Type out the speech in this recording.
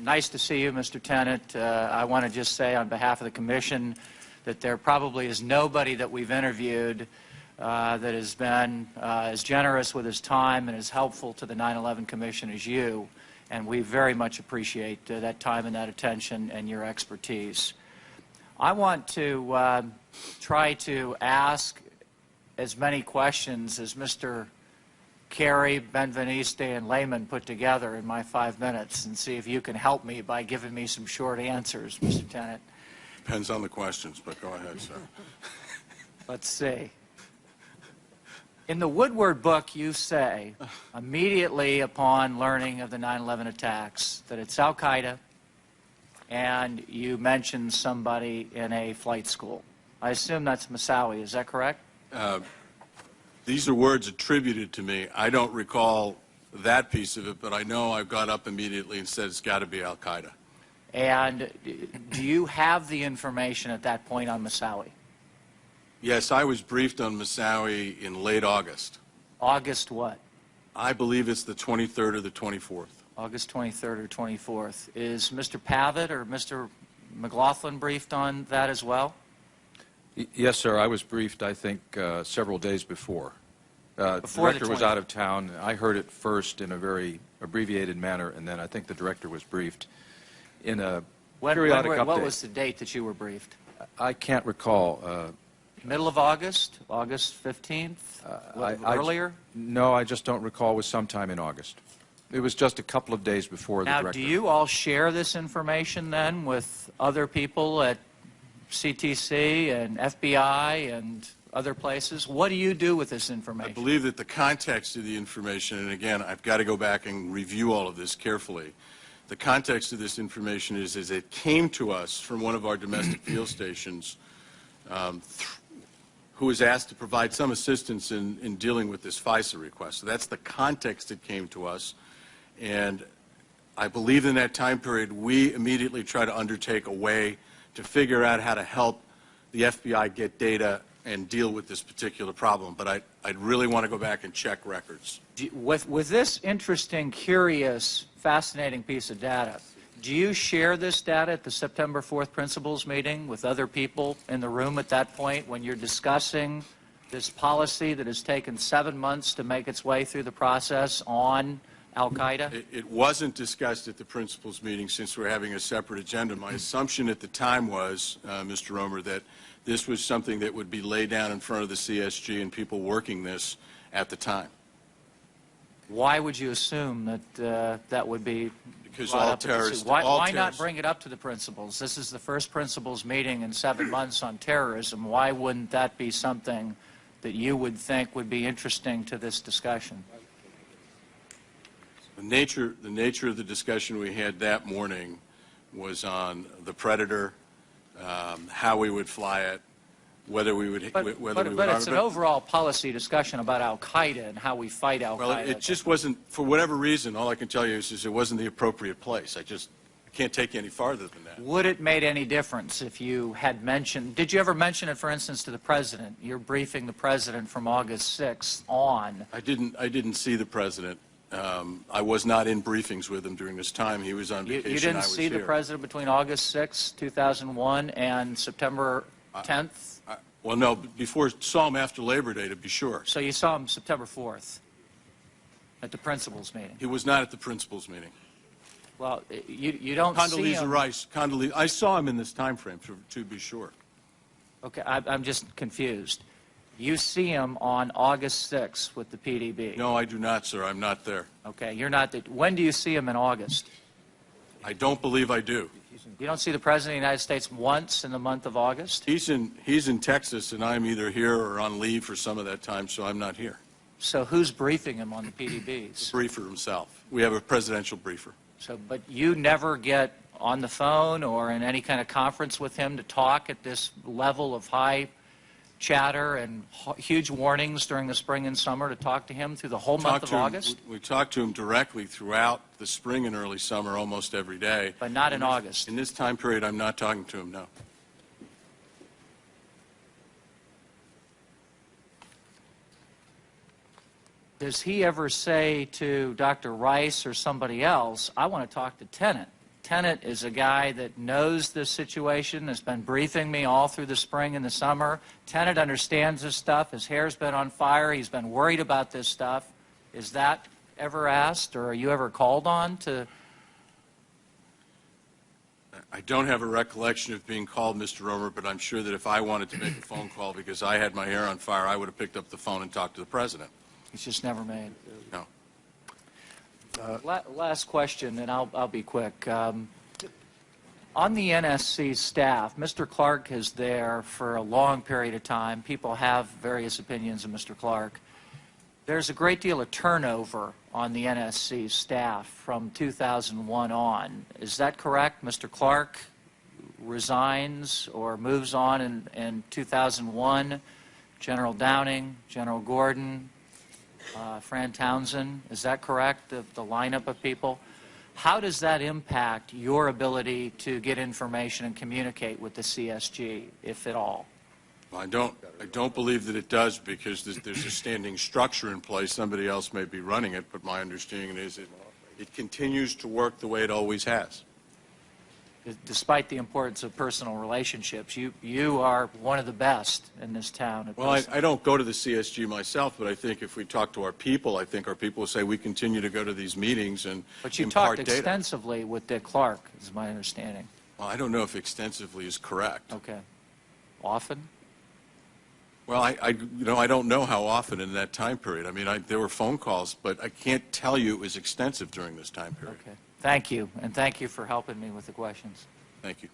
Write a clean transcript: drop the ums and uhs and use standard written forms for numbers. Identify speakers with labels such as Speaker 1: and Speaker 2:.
Speaker 1: Nice to see you, Mr. Tenet. I want to just say on behalf of the Commission that there probably is nobody that we've interviewed that has been as generous with his time and as helpful to the 9/11 Commission as you, and we very much appreciate that time and that attention and your expertise. I want to try to ask as many questions as Mr. Carey, Benveniste, and Lehman put together in my 5 minutes, and see if you can help me by giving me some short answers, Mr. Tenet.
Speaker 2: Depends on the questions, but go ahead, sir.
Speaker 1: Let's see. In the Woodward book, you say, immediately upon learning of the 9/11 attacks, that it's Al-Qaeda, and you mentioned somebody in a flight school. I assume that's Moussaoui. Is that correct?
Speaker 2: These are words attributed to me. I don't recall that piece of it, but I know I got up immediately and said it's got to be Al-Qaeda.
Speaker 1: And do you have the information at that point on Moussaoui?
Speaker 2: Yes, I was briefed on Moussaoui in late August.
Speaker 1: August what?
Speaker 2: I believe it's the 23rd or the 24th.
Speaker 1: August 23rd or 24th. Is Mr. Pavitt or Mr. McLaughlin briefed on that as well?
Speaker 3: Yes, sir. I was briefed, I think, several days before. The director was out of town. I heard it first in a very abbreviated manner, and then I think the director was briefed in a periodic update.
Speaker 1: What was the date that you were briefed?
Speaker 3: I can't recall.
Speaker 1: Middle of August? August 15th? Earlier?
Speaker 3: No, I just don't recall. It was sometime in August. It was just a couple of days before the director.
Speaker 1: Now, do you all share this information then with other people at CTC and FBI and other places? What do you do with this information?
Speaker 2: I believe that the context of the information, and again, I've got to go back and review all of this carefully. The context of this information is it came to us from one of our domestic field stations who was asked to provide some assistance in dealing with this FISA request. So that's the context it came to us. And I believe in that time period, we immediately tried to undertake a way to figure out how to help the FBI get data and deal with this particular problem. But I'd really want to go back and check records.
Speaker 1: With this interesting, curious, fascinating piece of data, do you share this data at the September 4th principals meeting with other people in the room at that point when you're discussing this policy that has taken 7 months to make its way through the process on Al-Qaeda?
Speaker 2: It wasn't discussed at the principals meeting since we're having a separate agenda. My assumption at the time was, Mr. Roemer, that this was something that would be laid down in front of the CSG and people working this at the time.
Speaker 1: Why would you assume that that would be?
Speaker 2: Because all terrorists.
Speaker 1: Why not bring it up to the principals? This is the first principals meeting in 7 months on terrorism. Why wouldn't that be something that you would think would be interesting to this discussion?
Speaker 2: The nature of the discussion we had that morning was on the Predator, how we would fly it, whether we would. But
Speaker 1: it's an overall policy discussion about Al-Qaeda and how we fight Al-Qaeda.
Speaker 2: Well, it just wasn't, for whatever reason, all I can tell you is it wasn't the appropriate place. I can't take you any farther than that.
Speaker 1: Would it made any difference if you had mentioned, did you ever mention it, for instance, to the President? You're briefing the President from August 6th on.
Speaker 2: I didn't see the President. I was not in briefings with him during this time. He was on vacation.
Speaker 1: You didn't see the President between August 6th, 2001 and September 10th?
Speaker 2: Well, no, saw him after Labor Day, to be sure.
Speaker 1: So you saw him September 4th at the principals meeting?
Speaker 2: He was not at the principals meeting.
Speaker 1: Well, you don't see him.
Speaker 2: Condoleezza Rice. I saw him in this time frame, to be sure.
Speaker 1: Okay, I'm just confused. You see him on August 6th with the PDB?
Speaker 2: No, I do not, sir. I'm not there.
Speaker 1: Okay, you're not. When do you see him in August?
Speaker 2: I don't believe I do.
Speaker 1: You don't see the President of the United States once in the month of August?
Speaker 2: He's in Texas, and I'm either here or on leave for some of that time, so I'm not here.
Speaker 1: So who's briefing him on the PDBs?
Speaker 2: The briefer himself. We have a presidential briefer.
Speaker 1: So, but you never get on the phone or in any kind of conference with him to talk at this level of high chatter and huge warnings during the spring and summer to talk to him through the whole month of August?
Speaker 2: We talked to him directly throughout the spring and early summer almost every day.
Speaker 1: But not in August?
Speaker 2: In this time period, I'm not talking to him, no.
Speaker 1: Does he ever say to Dr. Rice or somebody else, I want to talk to Tenet? Tenet is a guy that knows this situation, has been briefing me all through the spring and the summer. Tenet understands this stuff. His hair's been on fire. He's been worried about this stuff. Is that ever asked, or are you ever called on to?
Speaker 2: I don't have a recollection of being called, Mr. Roemer, but I'm sure that if I wanted to make a phone call because I had my hair on fire, I would have picked up the phone and talked to the president.
Speaker 1: It's just never made.
Speaker 2: No.
Speaker 1: Last question, and I'll be quick. On the NSC staff, Mr. Clark is there for a long period of time. People have various opinions of Mr. Clark. There's a great deal of turnover on the NSC staff from 2001 on. Is that correct? Mr. Clark resigns or moves on in 2001. General Downing, General Gordon, Fran Townsend, is that correct, the lineup of people? How does that impact your ability to get information and communicate with the CSG, if at all?
Speaker 2: Well, I don't believe that it does, because there's a standing structure in place. Somebody else may be running it, but my understanding is it continues to work the way it always has.
Speaker 1: Despite the importance of personal relationships, you are one of the best in this town.
Speaker 2: Well, I don't go to the CSG myself, but I think if we talk to our people, I think our people will say we continue to go to these meetings and
Speaker 1: But you
Speaker 2: impart
Speaker 1: talked
Speaker 2: data.
Speaker 1: extensively with Dick Clark, is my understanding.
Speaker 2: Well, I don't know if extensively is correct.
Speaker 1: Okay. Often?
Speaker 2: Well, I don't know how often in that time period. I mean, there were phone calls, but I can't tell you it was extensive during this time period.
Speaker 1: Okay. Thank you, and thank you for helping me with the questions.
Speaker 2: Thank you.